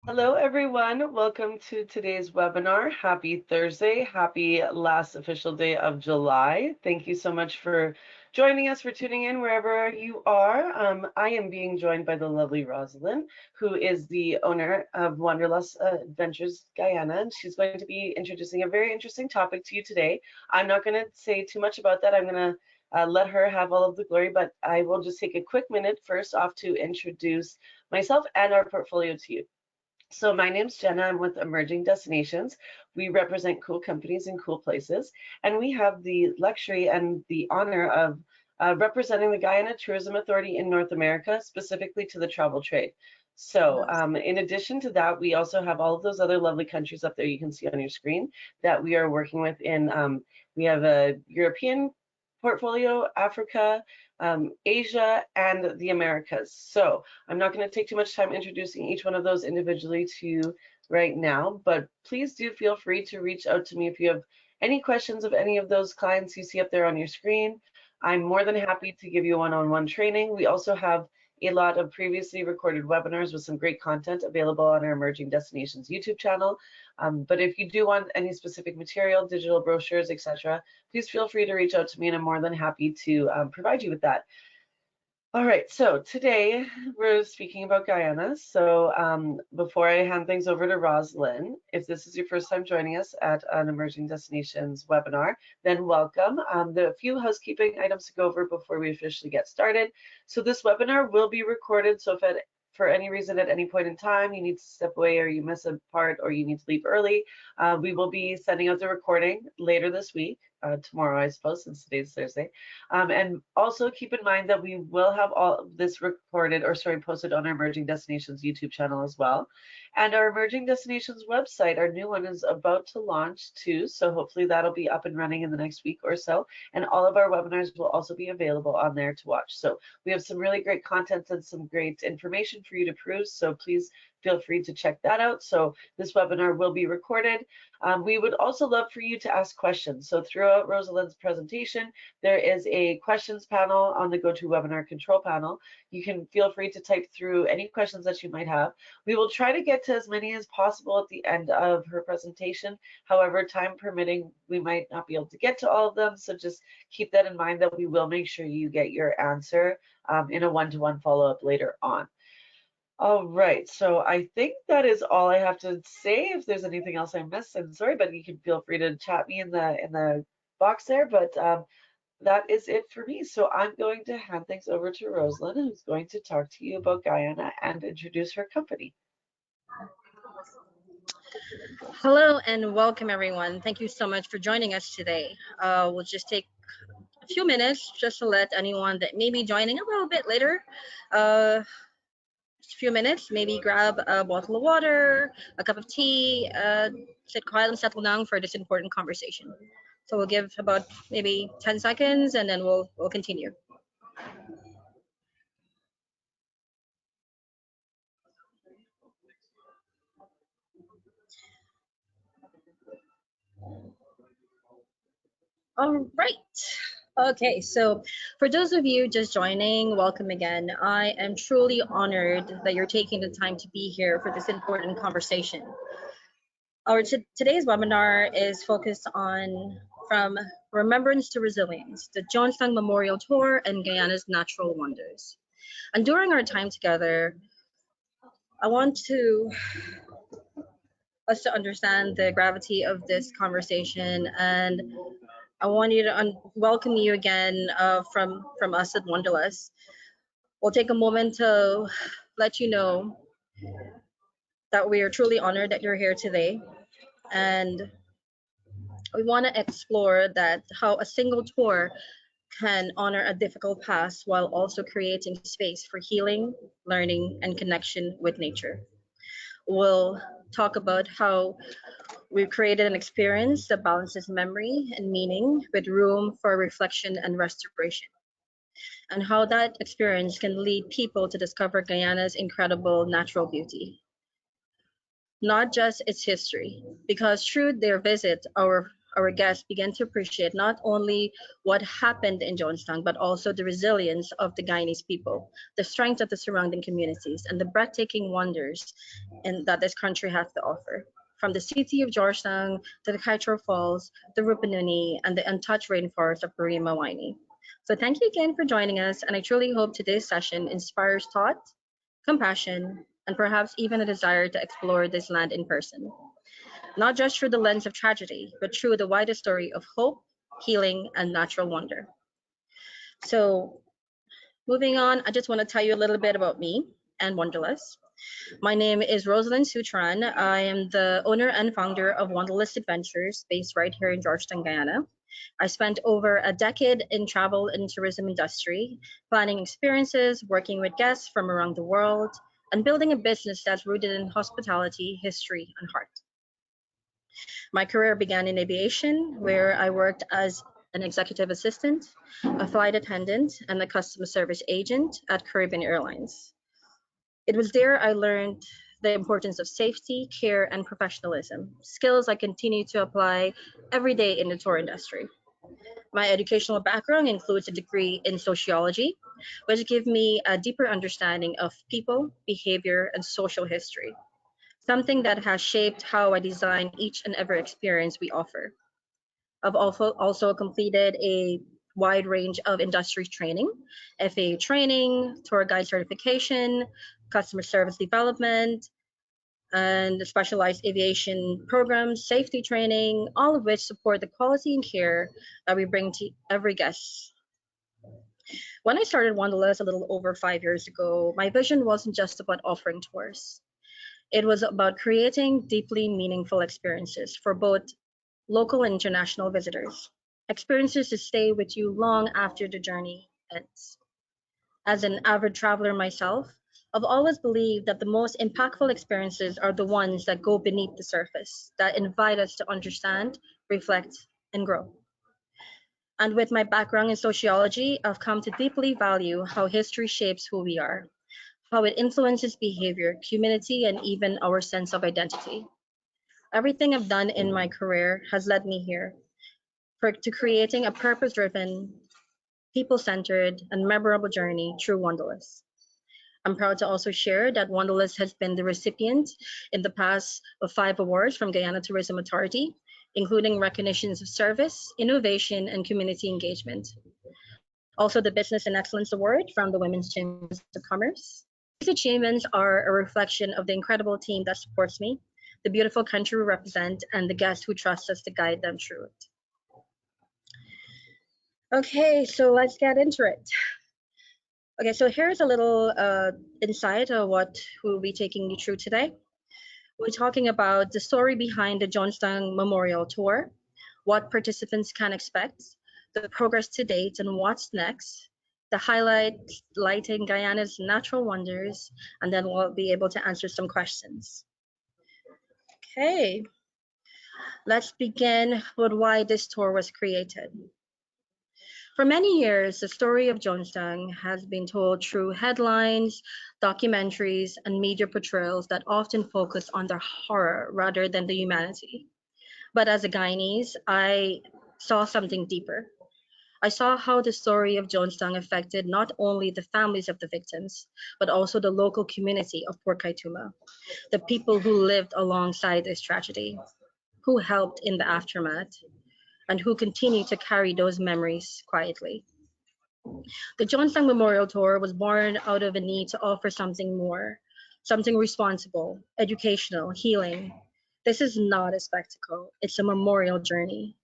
Hello, everyone. Welcome to today's webinar. Happy Thursday. Happy last official day of July. Thank you so much for joining us, for tuning in wherever you are. I am being joined by the lovely Roselyn, who is the owner of Wanderlust Adventures Guyana, and she's going to be introducing a very interesting topic to you today. I'm not going to say too much about that. I'm going to let her have all of the glory, but I will just take a quick minute first off to introduce myself and our portfolio to you. So my name's Jenna. I'm with Emerging Destinations. We represent cool companies and cool places, and we have the luxury and the honor of representing the Guyana Tourism Authority in North America, specifically to the travel trade. So in addition to that, we also have all of those other lovely countries up there you can see on your screen that we are working with in, we have a European portfolio, Africa, Asia, and the Americas. So I'm not going to take too much time introducing each one of those individually to you right now, but please do feel free to reach out to me if you have any questions of any of those clients you see up there on your screen. I'm more than happy to give you one-on-one training. We also have a lot of previously recorded webinars with some great content available on our Emerging Destinations YouTube channel. But if you do want any specific material, digital brochures, etc., please feel free to reach out to me, and I'm more than happy to provide you with that. All right, so today we're speaking about Guyana. So before I hand things over to Roselyn, if this is your first time joining us at an Emerging Destinations webinar, then welcome. There are a few housekeeping items to go over before we officially get started. So this webinar will be recorded, so if for any reason at any point in time you need to step away or you miss a part or you need to leave early, we will be sending out the recording later this week, tomorrow I suppose, since today's Thursday. And also keep in mind that we will have all of this recorded, or sorry, posted on our Emerging Destinations YouTube channel as well. And our Emerging Destinations website, our new one, is about to launch too. So hopefully that'll be up and running in the next week or so. And all of our webinars will also be available on there to watch. So we have some really great content and some great information for you to peruse. So please feel free to check that out. So this webinar will be recorded. We would also love for you to ask questions. So throughout Roselyn's presentation, there is a questions panel on the GoToWebinar control panel. You can feel free to type through any questions that you might have. We will try to get to as many as possible at the end of her presentation. However, time permitting, we might not be able to get to all of them. So just keep that in mind, that we will make sure you get your answer in a one-to-one follow-up later on. All right, so I think that is all I have to say. If there's anything else I missed, I'm sorry, but you can feel free to chat me in the box there. But that is it for me. So I'm going to hand things over to Roselyn, who's going to talk to you about Guyana and introduce her company. Hello and welcome everyone. Thank you so much for joining us today. We'll just take a few minutes just to let anyone that may be joining a little bit later, just a few minutes, maybe grab a bottle of water, a cup of tea, sit quiet and settle down for this important conversation. So we'll give about maybe 10 seconds and then we'll continue. All right. Okay, so for those of you just joining, welcome again. I am truly honored that you're taking the time to be here for this important conversation. Our today's webinar is focused on From Remembrance to Resilience, the Jonestown Memorial Tour and Guyana's natural wonders. And during our time together, I want us to understand the gravity of this conversation, and I want you to welcome you again from us at Wanderlust. We'll take a moment to let you know that we are truly honored that you're here today, and we want to explore that how a single tour can honor a difficult past while also creating space for healing, learning, and connection with nature. We'll talk about how we've created an experience that balances memory and meaning with room for reflection and restoration, and how that experience can lead people to discover Guyana's incredible natural beauty, not just its history, because through their visit, our our guests began to appreciate not only what happened in Jonestown, but also the resilience of the Guyanese people, the strength of the surrounding communities, and the breathtaking wonders that this country has to offer. From the city of Georgetown to the Kaitro Falls, the Rupununi, and the untouched rainforest of Parima Waini. So thank you again for joining us, and I truly hope today's session inspires thought, compassion, and perhaps even a desire to explore this land in person, not just through the lens of tragedy, but through the wider story of hope, healing, and natural wonder. So, moving on, I just want to tell you a little bit about me and Wanderlust. My name is Roselyn Sewcharran. I am the owner and founder of Wanderlust Adventures, based right here in Georgetown, Guyana. I spent over a decade in travel and tourism industry, planning experiences, working with guests from around the world, and building a business that's rooted in hospitality, history, and heart. My career began in aviation, where I worked as an executive assistant, a flight attendant, and a customer service agent at Caribbean Airlines. It was there I learned the importance of safety, care, and professionalism, skills I continue to apply every day in the tour industry. My educational background includes a degree in sociology, which gave me a deeper understanding of people, behavior, and social history, something that has shaped how I design each and every experience we offer. I've also completed a wide range of industry training, FAA training, tour guide certification, customer service development, and specialized aviation programs, safety training, all of which support the quality and care that we bring to every guest. When I started Wanderlust a little over 5 years ago, my vision wasn't just about offering tours. It was about creating deeply meaningful experiences for both local and international visitors, experiences to stay with you long after the journey ends. As an avid traveler myself, I've always believed that the most impactful experiences are the ones that go beneath the surface, that invite us to understand, reflect, and grow. And with my background in sociology, I've come to deeply value how history shapes who we are, how it influences behavior, community, and even our sense of identity. Everything I've done in my career has led me here to creating a purpose driven, people centered, and memorable journey through Wanderlust. I'm proud to also share that Wanderlust has been the recipient in the past of 5 awards from Guyana Tourism Authority, including recognitions of service, innovation, and community engagement. Also, the Business and Excellence Award from the Women's Chambers of Commerce. These achievements are a reflection of the incredible team that supports me, the beautiful country we represent, and the guests who trust us to guide them through it. Okay, so let's get into it. Okay, so here's a little insight of what we'll be taking you through today. We're talking about the story behind the Jonestown Memorial Tour, what participants can expect, the progress to date, and what's next, the highlighting Guyana's natural wonders, and then we'll be able to answer some questions. Okay, let's begin with why this tour was created. For many years, the story of Jonestown has been told through headlines, documentaries, and media portrayals that often focus on the horror rather than the humanity. But as a Guyanese, I saw something deeper. I saw how the story of Jonestown affected not only the families of the victims, but also the local community of Port Kaituma, the people who lived alongside this tragedy, who helped in the aftermath, and who continue to carry those memories quietly. The Jonestown Memorial Tour was born out of a need to offer something more, something responsible, educational, healing. This is not a spectacle, it's a memorial journey,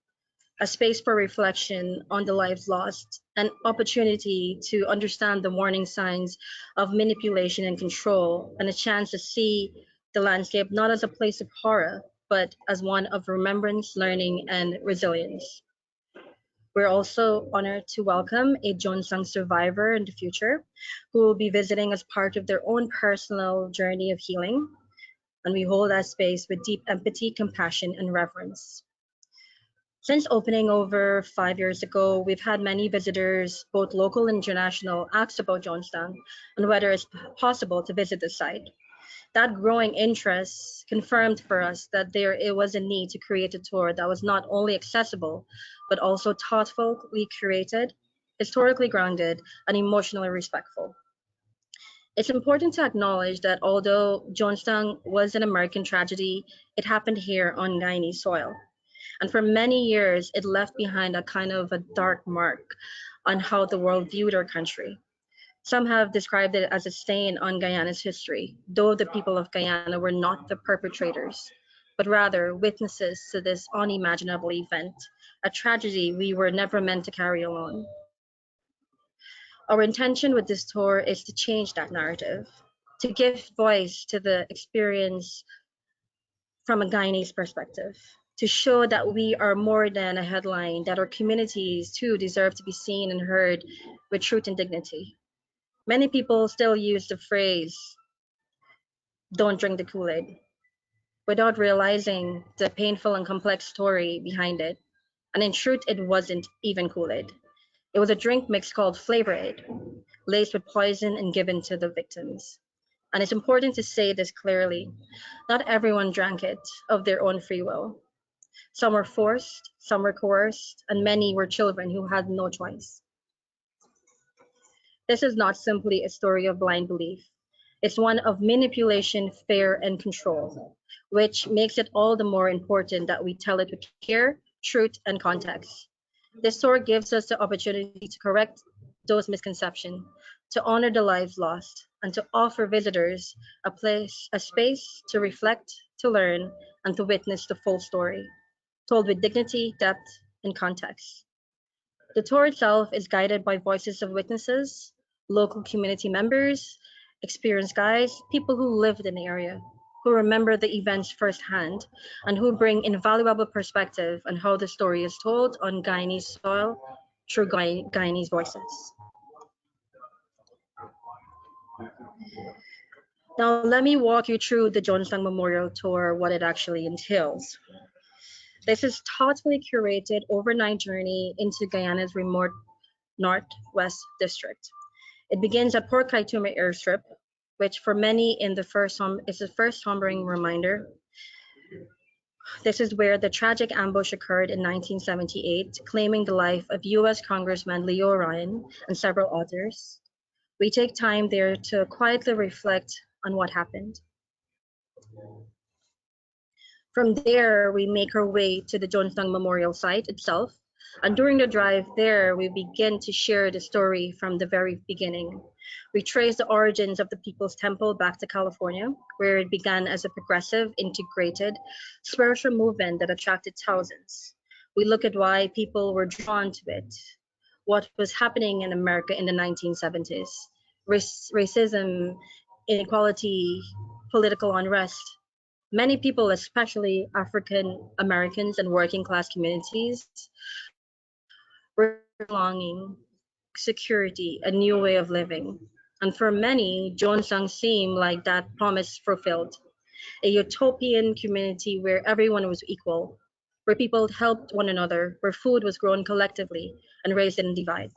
a space for reflection on the lives lost, an opportunity to understand the warning signs of manipulation and control, and a chance to see the landscape not as a place of horror, but as one of remembrance, learning, and resilience. We're also honored to welcome a Jonestown survivor in the future who will be visiting as part of their own personal journey of healing. And we hold that space with deep empathy, compassion, and reverence. Since opening over 5 years ago, we've had many visitors, both local and international, ask about Jonestown and whether it's possible to visit the site. That growing interest confirmed for us that there it was a need to create a tour that was not only accessible, but also thoughtfully curated, historically grounded, and emotionally respectful. It's important to acknowledge that although Jonestown was an American tragedy, it happened here on Guyanese soil. And for many years, it left behind a kind of a dark mark on how the world viewed our country. Some have described it as a stain on Guyana's history, though the people of Guyana were not the perpetrators, but rather witnesses to this unimaginable event, a tragedy we were never meant to carry alone. Our intention with this tour is to change that narrative, to give voice to the experience from a Guyanese perspective, to show that we are more than a headline, that our communities too deserve to be seen and heard with truth and dignity. Many people still use the phrase, don't drink the Kool Aid, without realizing the painful and complex story behind it. And in truth, it wasn't even Kool Aid. It was a drink mix called Flavor Aid, laced with poison and given to the victims. And it's important to say this clearly. Not everyone drank it of their own free will. Some were forced, some were coerced, and many were children who had no choice. This is not simply a story of blind belief. It's one of manipulation, fear, and control, which makes it all the more important that we tell it with care, truth, and context. This story gives us the opportunity to correct those misconceptions, to honor the lives lost, and to offer visitors a space to reflect, to learn, and to witness the full story, told with dignity, depth, and context. The tour itself is guided by voices of witnesses, local community members, experienced guides, people who lived in the area, who remember the events firsthand, and who bring invaluable perspective on how the story is told on Guyanese soil through Guyanese voices. Now, let me walk you through the Jonestown Memorial Tour, what it actually entails. This is thoughtfully curated overnight journey into Guyana's remote northwest district. It begins at Port Kaituma airstrip, which for many in the first is the first sombering reminder. This is where the tragic ambush occurred in 1978, claiming the life of U.S. Congressman Leo Ryan and several others. We take time there to quietly reflect on what happened. From there, we make our way to the Jonestown Memorial site itself, and during the drive there, we begin to share the story from the very beginning. We trace the origins of the People's Temple back to California, where it began as a progressive, integrated spiritual movement that attracted thousands. We look at why people were drawn to it, what was happening in America in the 1970s, racism, inequality, political unrest. Many people, especially African Americans and working class communities, were longing security, a new way of living. And for many, Jonestown seemed like that promise fulfilled, a utopian community where everyone was equal, where people helped one another, where food was grown collectively and raised in divide.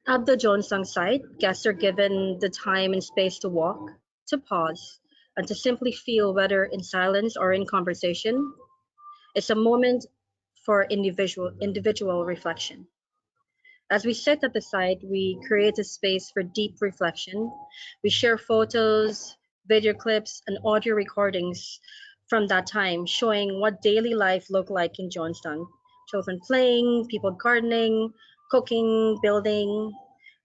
At the Jonestown site, guests are given the time and space to walk, to pause, and to simply feel whether in silence or in conversation. It's a moment for individual reflection. As we sit at the site, we create a space for deep reflection. We share photos, video clips, and audio recordings from that time, showing what daily life looked like in Jonestown. Children playing, people gardening, cooking, building,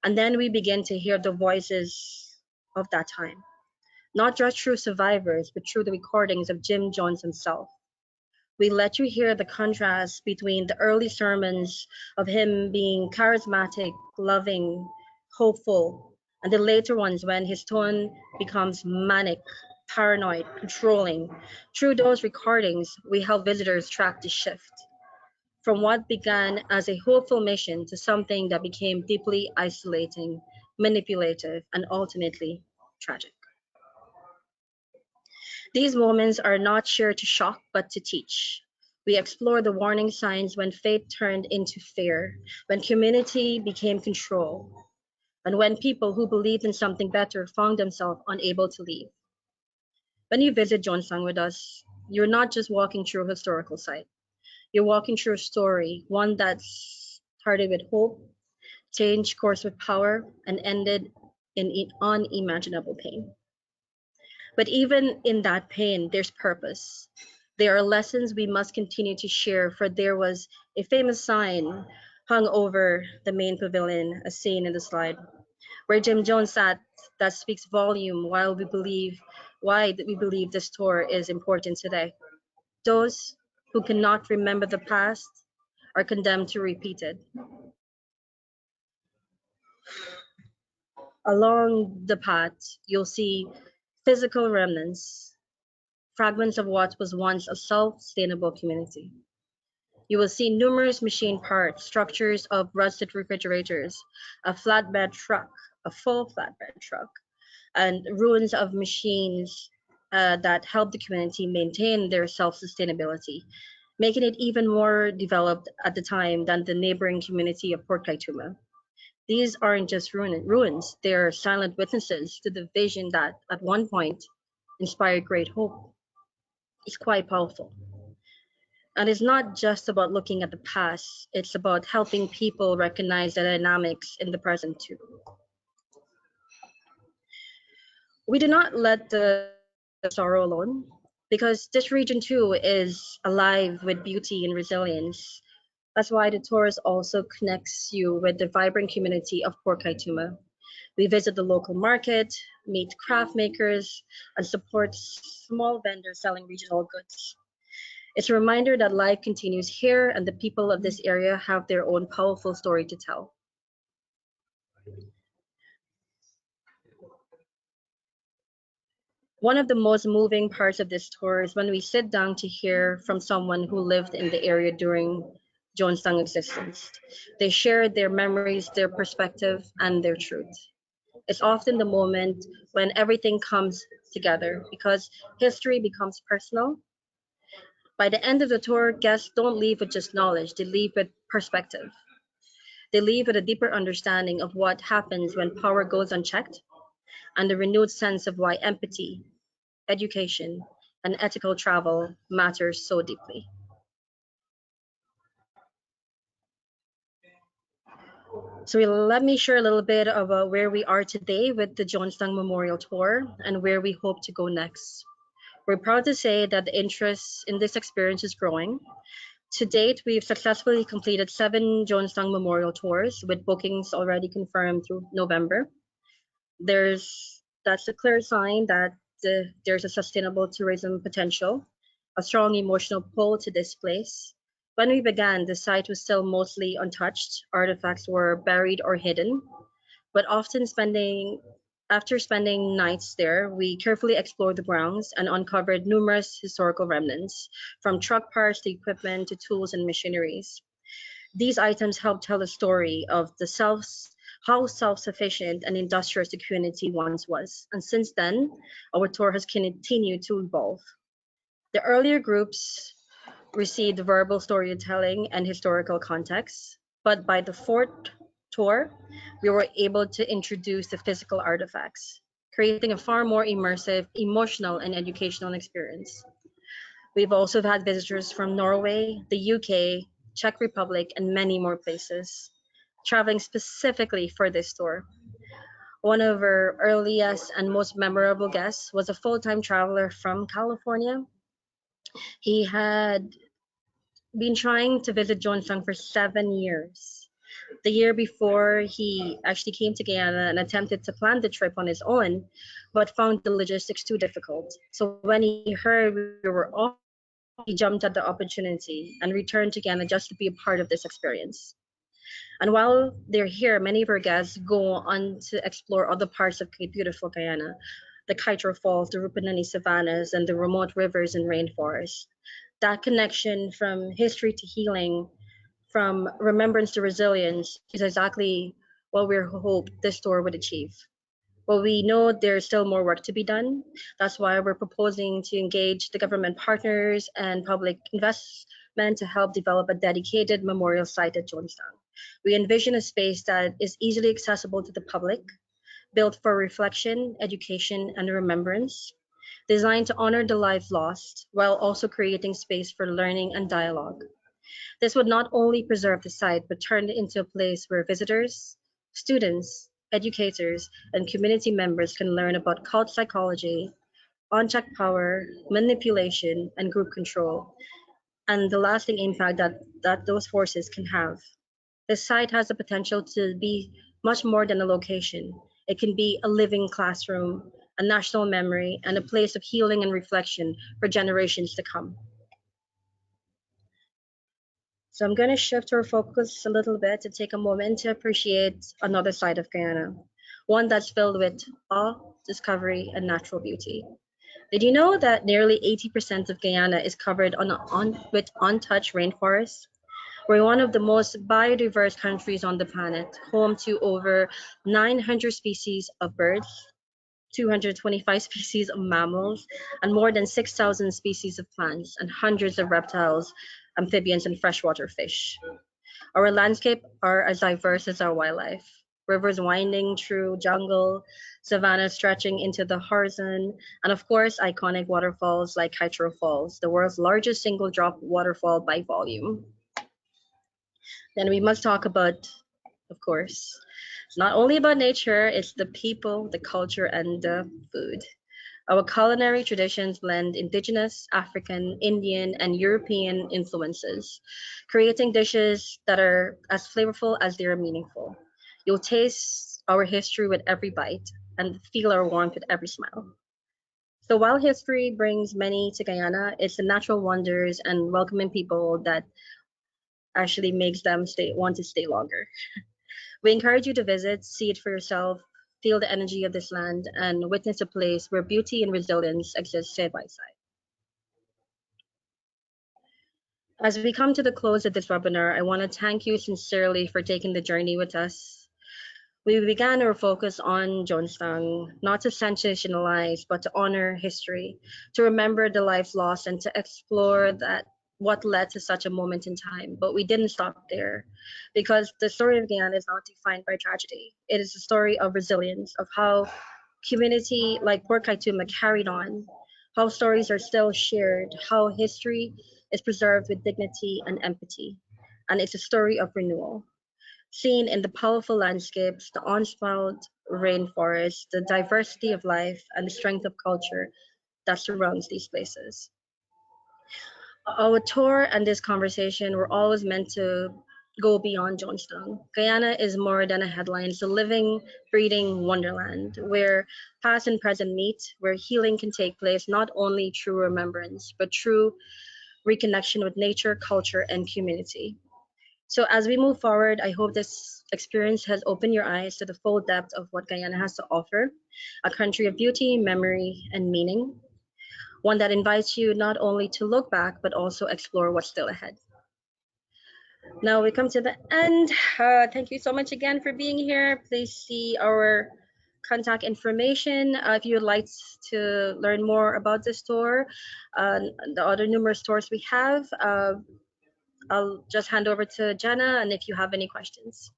and then we begin to hear the voices of that time, not just through survivors, but through the recordings of Jim Jones himself. We let you hear the contrast between the early sermons of him being charismatic, loving, hopeful, and the later ones when his tone becomes manic, paranoid, controlling. Through those recordings, we help visitors track the shift from what began as a hopeful mission to something that became deeply isolating, manipulative, and ultimately tragic. These moments are not shared to shock, but to teach. We explore the warning signs when faith turned into fear, when community became control, and when people who believed in something better found themselves unable to leave. When you visit Jonestown with us, you're not just walking through a historical site. You're walking through a story, one that started with hope, changed course with power, and ended in unimaginable pain. But even in that pain, there's purpose. There are lessons we must continue to share, for there was a famous sign hung over the main pavilion, as seen in the slide, where Jim Jones sat, that speaks volume why we believe this tour is important today. Those who cannot remember the past are condemned to repeat it. Along the path, you'll see physical remnants, fragments of what was once a self-sustainable community. You will see numerous machine parts, structures of rusted refrigerators, a flatbed truck, a full flatbed truck, and ruins of machines that help the community maintain their self-sustainability, making it even more developed at the time than the neighboring community of Port Kaituma. These aren't just ruins, they're silent witnesses to the vision that, at one point, inspired great hope. It's quite powerful. And it's not just about looking at the past, it's about helping people recognize the dynamics in the present too. We do not let the sorrow alone because this region too is alive with beauty and resilience. That's why the tours also connects you with the vibrant community of Port Kaituma. We visit the local market, meet craft makers, and support small vendors selling regional goods. It's a reminder that life continues here and the people of this area have their own powerful story to tell. One of the most moving parts of this tour is when we sit down to hear from someone who lived in the area during Jonestown existence. They share their memories, their perspective, and their truth. It's often the moment when everything comes together because history becomes personal. By the end of the tour, guests don't leave with just knowledge, they leave with perspective. They leave with a deeper understanding of what happens when power goes unchecked and a renewed sense of why empathy, education, and ethical travel matters so deeply. So let me share a little bit about where we are today with the Jonestown Memorial Tour and where we hope to go next. We're proud to say that the interest in this experience is growing. To date, we've successfully completed 7 Jonestown Memorial Tours with bookings already confirmed through November. That's a clear sign that there's a sustainable tourism potential, a strong emotional pull to this place. When we began, the site was still mostly untouched. Artifacts were buried or hidden, but often spending after spending nights there, we carefully explored the grounds and uncovered numerous historical remnants, from truck parts to equipment to tools and machineries. These items help tell the story of how self-sufficient and industrious the community once was. And since then, our tour has continued to evolve. The earlier groups received verbal storytelling and historical context, but by the fourth tour, we were able to introduce the physical artifacts, creating a far more immersive, emotional, and educational experience. We've also had visitors from Norway, the UK, Czech Republic, and many more places, traveling specifically for this tour. One of our earliest and most memorable guests was a full-time traveler from California. He had been trying to visit Jonestown for 7 years. The year before, he actually came to Guyana and attempted to plan the trip on his own, but found the logistics too difficult. So when he heard we were off, he jumped at the opportunity and returned to Guyana just to be a part of this experience. And while they're here, many of our guests go on to explore other parts of beautiful Guyana, the Kaitro Falls, the Rupununi savannas, and the remote rivers and rainforests. That connection from history to healing, from remembrance to resilience, is exactly what we hope this tour would achieve. But we know there's still more work to be done. That's why we're proposing to engage the government partners and public investment to help develop a dedicated memorial site at Jonestown. We envision a space that is easily accessible to the public, built for reflection, education, and remembrance, designed to honor the life lost while also creating space for learning and dialogue. This would not only preserve the site, but turn it into a place where visitors, students, educators, and community members can learn about cult psychology, unchecked power, manipulation, and group control, and the lasting impact that those forces can have. This site has the potential to be much more than a location. It can be a living classroom, a national memory, and a place of healing and reflection for generations to come. So I'm going to shift our focus a little bit to take a moment to appreciate another side of Guyana, one that's filled with awe, discovery, and natural beauty. Did you know that nearly 80% of Guyana is covered with untouched rainforests? We're one of the most biodiverse countries on the planet, home to over 900 species of birds, 225 species of mammals, and more than 6,000 species of plants, and hundreds of reptiles, amphibians, and freshwater fish. Our landscape are as diverse as our wildlife. Rivers winding through jungle, savannas stretching into the horizon, and of course, iconic waterfalls like Hydro Falls, the world's largest single drop waterfall by volume. Then we must talk about, of course, it's not only about nature, it's the people, the culture, and the food. Our culinary traditions blend indigenous, African, Indian, and European influences, creating dishes that are as flavorful as they are meaningful. You'll taste our history with every bite and feel our warmth with every smile. So while history brings many to Guyana, it's the natural wonders and welcoming people that actually makes them want to stay longer. We encourage you to visit, see it for yourself, feel the energy of this land, and witness a place where beauty and resilience exist side by side. As we come to the close of this webinar, I want to thank you sincerely for taking the journey with us. We began our focus on Jonestown, not to sensationalize, but to honor history, to remember the lives lost, and to explore that what led to such a moment in time. But we didn't stop there, because the story of Guyana is not defined by tragedy. It is a story of resilience, of how community like Port Kaituma carried on, how stories are still shared, how history is preserved with dignity and empathy. And it's a story of renewal seen in the powerful landscapes, the unspoiled rainforests, the diversity of life, and the strength of culture that surrounds these places. Our tour and this conversation were always meant to go beyond Jonestown. Guyana is more than a headline, it's a living, breathing wonderland where past and present meet, where healing can take place not only through remembrance, but through reconnection with nature, culture, and community. So as we move forward, I hope this experience has opened your eyes to the full depth of what Guyana has to offer, a country of beauty, memory, and meaning, one that invites you not only to look back, but also explore what's still ahead. Now we come to the end. Thank you so much again for being here. Please see our contact information if you would like to learn more about this tour, the other numerous tours we have. I'll just hand over to Jenna, and if you have any questions.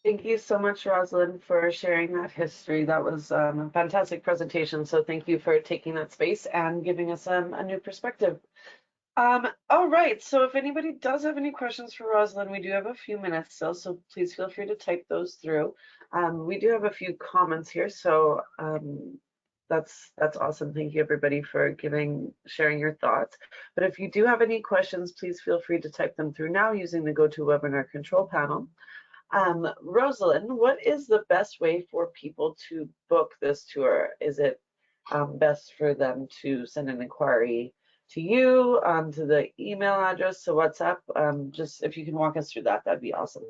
Thank you so much, Roselyn, for sharing that history. That was a fantastic presentation. So thank you for taking that space and giving us a new perspective. All right, so if anybody does have any questions for Roselyn, we do have a few minutes still, so please feel free to type those through. We do have a few comments here, so that's awesome. Thank you everybody for sharing your thoughts. But if you do have any questions, please feel free to type them through now using the GoToWebinar control panel. Roselyn, what is the best way for people to book this tour? Is it best for them to send an inquiry to you, to the email address, to WhatsApp? Just if you can walk us through that, that'd be awesome.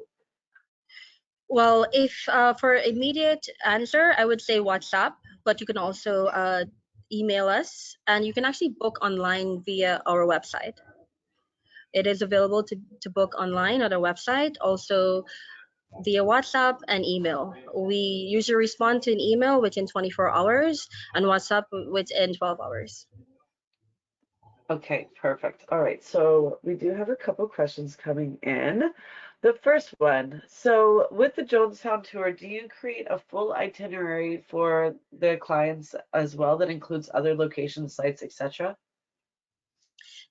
Well, if for immediate answer, I would say WhatsApp, but you can also email us, and you can actually book online via our website. It is available to book online on our website, also via WhatsApp and email. We usually respond to an email within 24 hours and WhatsApp within 12 hours. Okay, perfect. All right, so we do have a couple questions coming in. The first one. So with the Jonestown tour, do you create a full itinerary for the clients as well that includes other locations, sites, etc.?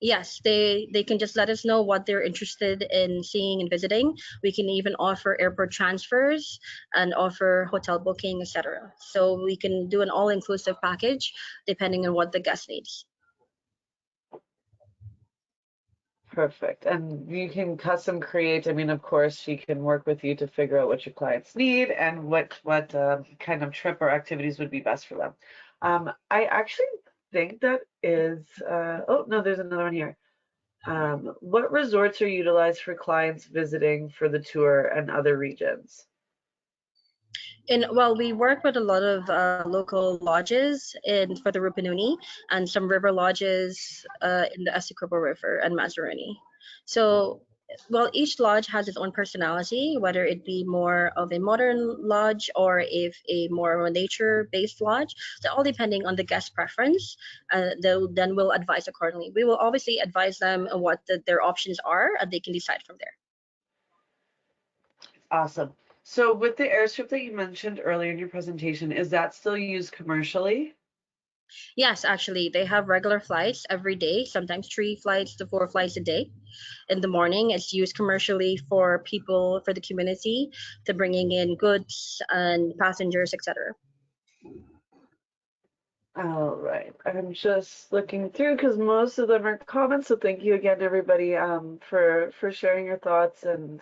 Yes, they can just let us know what they're interested in seeing and visiting. We can even offer airport transfers and offer hotel booking, etc. So we can do an all-inclusive package depending on what the guest needs. Perfect. And you can custom create. I mean, of course, she can work with you to figure out what your clients need and what kind of trip or activities would be best for them. I actually think that is. Oh no, there's another one here. What resorts are utilized for clients visiting for the tour and other regions? And well, we work with a lot of local lodges in for the Rupununi and some river lodges in the Essequibo River and Mazaruni. So, well, each lodge has its own personality, whether it be more of a modern lodge or if a more of a nature-based lodge. So, all depending on the guest preference, then we'll advise accordingly. We will obviously advise them on what their options are, and they can decide from there. Awesome. So with the airstrip that you mentioned earlier in your presentation, is that still used commercially? Yes, actually, they have regular flights every day, sometimes 3 flights to 4 flights a day. In the morning, it's used commercially for people, for the community, to bringing in goods and passengers, etc. All right. I'm just looking through because most of them are comments. So thank you again, everybody, for sharing your thoughts and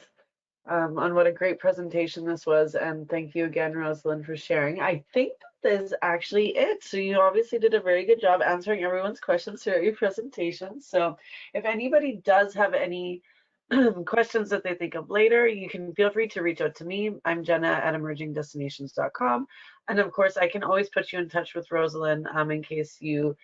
on what a great presentation this was. And thank you again, Roselyn, for sharing. I think that is actually it. So you obviously did a very good job answering everyone's questions throughout your presentation. So if anybody does have any questions that they think of later, you can feel free to reach out to me. I'm Jenna at emergingdestinations.com. And of course, I can always put you in touch with Roselyn in case you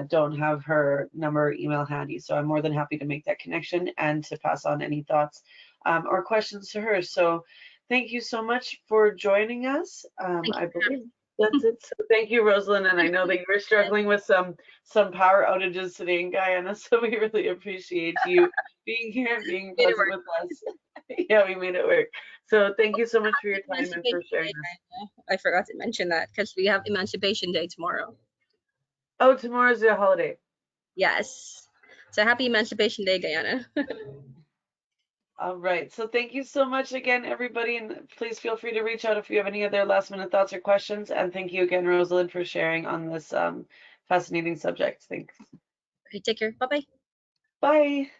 don't have her number or email handy. So I'm more than happy to make that connection and to pass on any thoughts or questions to her. So thank you so much for joining us. Thank I believe that's it. So thank you, Roselyn. And I know that you were struggling with some power outages today in Guyana, so we really appreciate you being here and being you. Made it present work. with us. Yeah, we made it work. So thank you so much for your time and Emancipation for sharing Day, this. I forgot to mention that because we have Emancipation Day tomorrow. Oh, tomorrow's your holiday. Yes. So happy Emancipation Day, Guyana. All right. So thank you so much again, everybody. And please feel free to reach out if you have any other last minute thoughts or questions. And thank you again, Rosalind, for sharing on this fascinating subject. Thanks. Okay, take care. Bye bye. Bye.